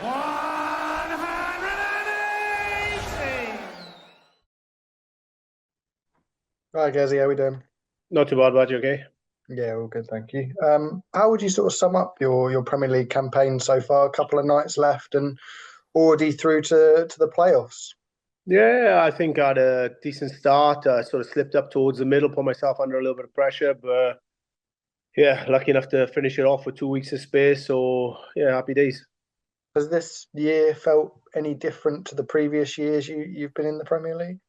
180. Hi, Gazzy, how we doing? Not too bad, but you okay? Yeah, all good, thank you. How would you sort of sum up your Premier League campaign so far? A couple of nights left and already through to the playoffs. Yeah, I think I had a decent start. I sort of slipped up towards the middle, put myself under a little bit of pressure, but yeah, lucky enough to finish it off with 2 weeks of space. So yeah, happy days. Has this year felt any different to the previous years you've been in the Premier League?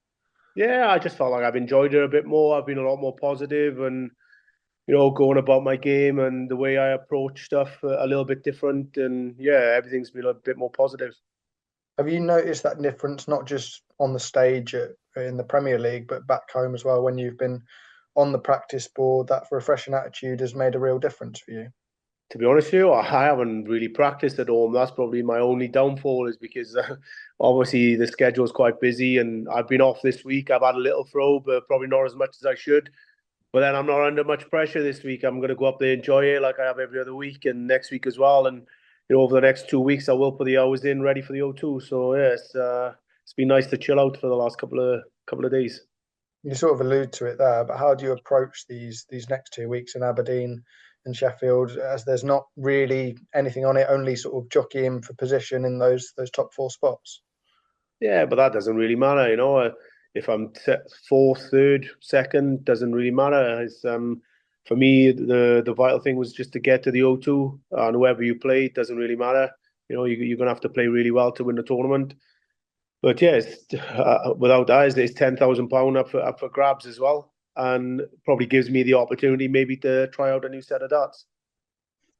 Yeah, I just felt like I've enjoyed it a bit more. I've been a lot more positive and going about my game and the way I approach stuff a little bit different. And yeah, everything's been a bit more positive. Have you noticed that difference not just on the stage in the Premier League, but back home as well when you've been on the practice board? That refreshing attitude has made a real difference for you. To be honest with you, I haven't really practiced at home. That's probably my only downfall is because obviously the schedule is quite busy and I've been off this week. I've had a little throw, but probably not as much as I should. But then I'm not under much pressure this week. I'm going to go up there, enjoy it like I have every other week and next week as well. And over the next 2 weeks, I will put the hours in ready for the O2. So yeah, it's been nice to chill out for the last couple of days. You sort of allude to it there, but how do you approach these next 2 weeks in Aberdeen and Sheffield, as there's not really anything on it, only sort of jockeying for position in those top four spots? Yeah, but that doesn't really matter, If I'm fourth, third, second, doesn't really matter. It's for me the vital thing was just to get to the O2, and whoever you play, it doesn't really matter. You're gonna have to play really well to win the tournament. But yes, without that, it's £10,000 up for grabs as well, and probably gives me the opportunity maybe to try out a new set of darts.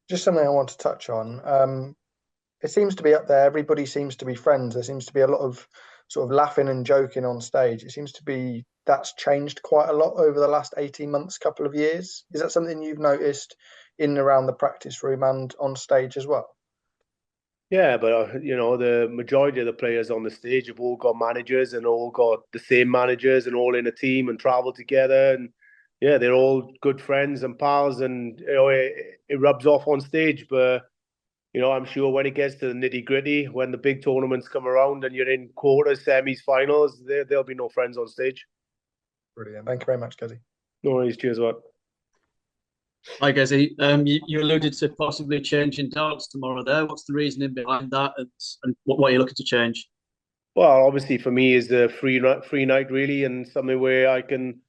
Just something I want to touch on. It seems to be up there. Everybody seems to be friends. There seems to be a lot of sort of laughing and joking on stage. It seems to be that's changed quite a lot over the last 18 months, couple of years. Is that something you've noticed in and around the practice room and on stage as well? Yeah, but the majority of the players on the stage have all got managers and all got the same managers and all in a team and travel together, and yeah, they're all good friends and pals, and it rubs off on stage. But I'm sure when it gets to the nitty gritty, when the big tournaments come around and you're in quarters, semis, finals, there'll be no friends on stage. Brilliant. Thank you very much, Gazzy. No worries. Cheers, what? Hi, Gezi. You alluded to possibly changing darts tomorrow there. What's the reasoning behind that, and what are you looking to change? Well, obviously for me is the free night really, and something where I can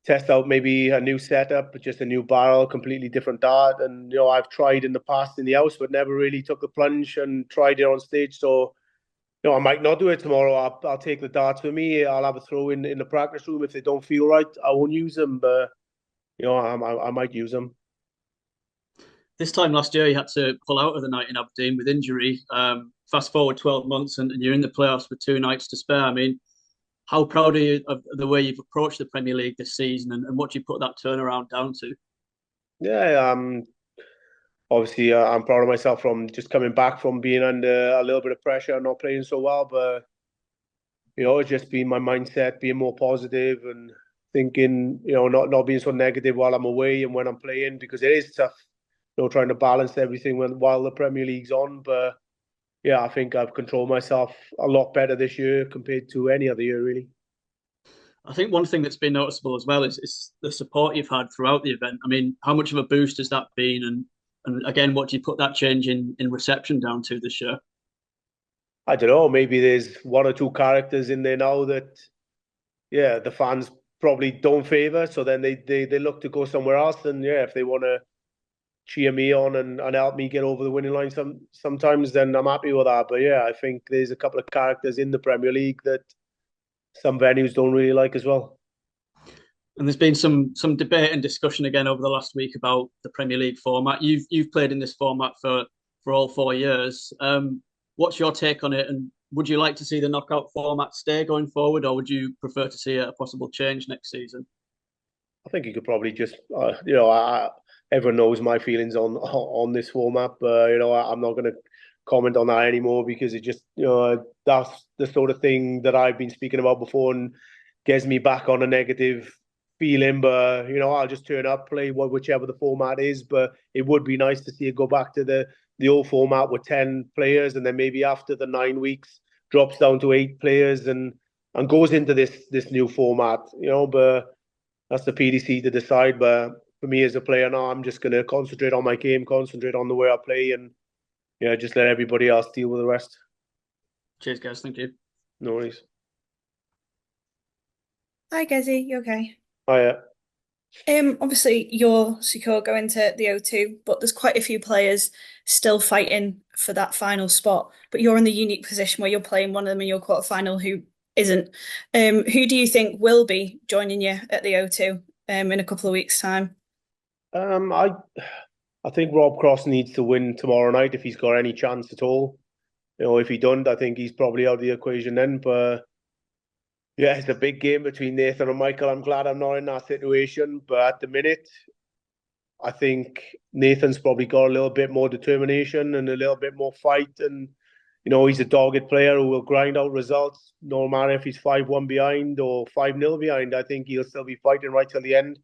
test out maybe a new setup, just a new barrel, completely different dart. And I've tried in the past in the house, but never really took the plunge and tried it on stage. So I might not do it tomorrow. I'll take the darts with me. I'll have a throw in the practice room. If they don't feel right, I won't use them. But I might use them. This time last year, you had to pull out of the night in Aberdeen with injury. Fast forward 12 months, and you're in the playoffs with 2 nights to spare. I mean, how proud are you of the way you've approached the Premier League this season, and what do you put that turnaround down to? Yeah, obviously I'm proud of myself from just coming back from being under a little bit of pressure and not playing so well. But it's just been my mindset, being more positive and thinking, not being so negative while I'm away and when I'm playing, because it is tough, trying to balance everything while the Premier League's on. But yeah, I think I've controlled myself a lot better this year compared to any other year, really. I think one thing that's been noticeable as well is the support you've had throughout the event. I mean, how much of a boost has that been? And again, what do you put that change in reception down to this year? I don't know. Maybe there's one or two characters in there now that, yeah, the fans probably don't favour. So then they look to go somewhere else. And yeah, if they want to cheer me on and help me get over the winning line sometimes, then I'm happy with that. But yeah, I think there's a couple of characters in the Premier League that some venues don't really like as well. And there's been some debate and discussion again over the last week about the Premier League format. You've played in this format for all 4 years. What's your take on it? And would you like to see the knockout format stay going forward, or would you prefer to see a possible change next season? I think you could probably just, everyone knows my feelings on this format, but I'm not going to comment on that anymore because it just, that's the sort of thing that I've been speaking about before and gets me back on a negative feeling. But I'll just turn up, play whichever the format is. But it would be nice to see it go back to the the old format with 10 players, and then maybe after the 9 weeks drops down to 8 players and goes into this new format, but that's the PDC to decide. But for me as a player now, I'm just going to concentrate on my game, concentrate on the way I play, and just let everybody else deal with the rest. Cheers, guys. Thank you. No worries. Hi, Gezi. You okay? Hiya. Obviously you're secure going to the O2, but there's quite a few players still fighting for that final spot. But you're in the unique position where you're playing one of them in your quarterfinal who isn't. Who do you think will be joining you at the O2 in a couple of weeks' time? I think Rob Cross needs to win tomorrow night if he's got any chance at all. If he don't, I think he's probably out of the equation then. But yeah, it's a big game between Nathan and Michael. I'm glad I'm not in that situation. But at the minute, I think Nathan's probably got a little bit more determination and a little bit more fight. And, he's a dogged player who will grind out results, no matter if he's 5-1 behind or 5-0 behind. I think he'll still be fighting right till the end.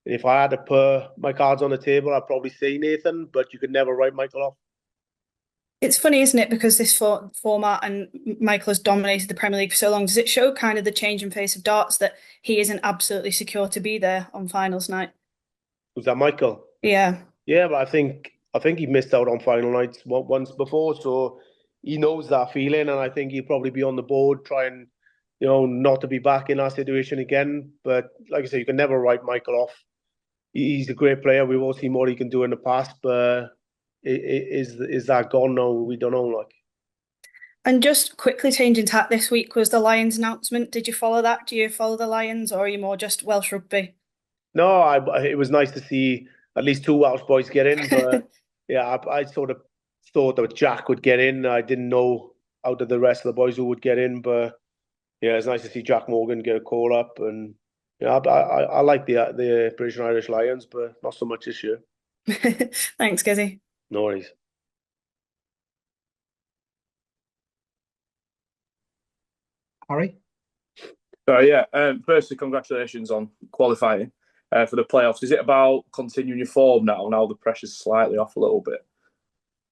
And if I had to put my cards on the table, I'd probably say Nathan, but you could never write Michael off. It's funny, isn't it? Because this format and Michael has dominated the Premier League for so long. Does it show kind of the change in face of darts that he isn't absolutely secure to be there on finals night? Was that Michael? Yeah. Yeah, but I think he missed out on final nights once before, so he knows that feeling, and I think he'll probably be on the board trying, not to be back in that situation again. But like I said, you can never write Michael off. He's a great player. We've all seen what he can do in the past, but is that gone now? We don't know. And just quickly changing tack, this week was the Lions announcement. Did you follow that? Do you follow the Lions, or are you more just Welsh rugby? No, it was nice to see at least 2 Welsh boys get in, but yeah, I sort of thought that Jack would get in. I didn't know out of the rest of the boys who would get in, but yeah, it's nice to see Jack Morgan get a call up. And I like the British and Irish Lions, but not so much this year. Thanks, Gizzy. No worries. Harry? Firstly, congratulations on qualifying for the playoffs. Is it about continuing your form now the pressure's slightly off a little bit?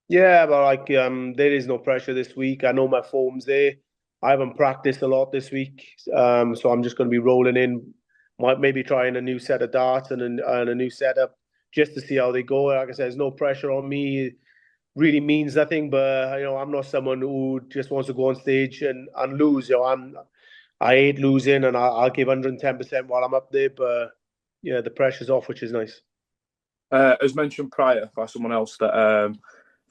Yeah, but there is no pressure this week. I know my form's there. I haven't practiced a lot this week, so I'm just going to be rolling in, maybe trying a new set of darts and a new setup just to see how they go. Like I said, there's no pressure on me. It really means nothing, but I'm not someone who just wants to go on stage and lose. I hate losing, and I'll give 110% while I'm up there. But yeah, the pressure's off, which is nice. As mentioned prior by someone else, that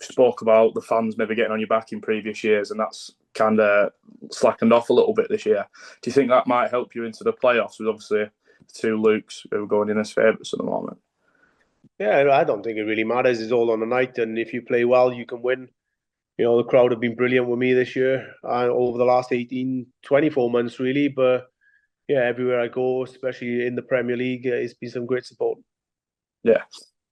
spoke about the fans maybe getting on your back in previous years, and that's kind of slackened off a little bit this year. Do you think that might help you into the playoffs? With obviously the 2 Lukes who are going in as favourites at the moment. Yeah, I don't think it really matters. It's all on the night, and if you play well, you can win. The crowd have been brilliant with me this year, over the last 24 months, really. But yeah, everywhere I go, especially in the Premier League, it's been some great support. Yeah.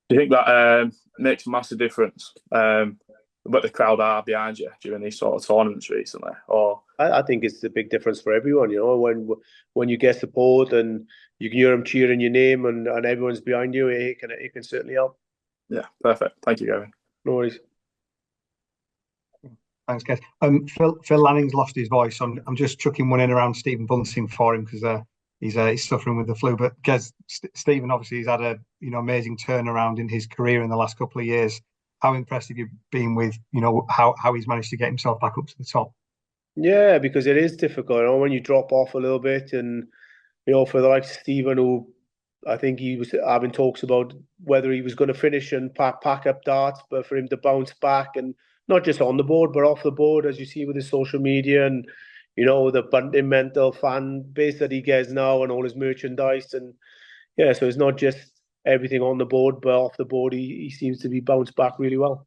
Do you think that makes a massive difference? But the crowd are behind you during these sort of tournaments recently, or I think it's a big difference for everyone. When you get support and you can hear them cheering your name and everyone's behind you, it can certainly help. Yeah, perfect. Thank you, Gerwyn. No worries. Thanks, guys. Phil Lanning's lost his voice. I'm just chucking one in around Stephen Bunting for him because he's suffering with the flu. But Stephen obviously has had a amazing turnaround in his career in the last couple of years. How impressed have you been with how he's managed to get himself back up to the top? Yeah, because it is difficult. When you drop off a little bit, and for the likes of Stephen, who I think he was having talks about whether he was going to finish and pack up darts, but for him to bounce back, and not just on the board but off the board, as you see with his social media and the Bunting mental fan base that he gets now and all his merchandise, and yeah, so it's not just everything on the board, but off the board he seems to be bounced back really well.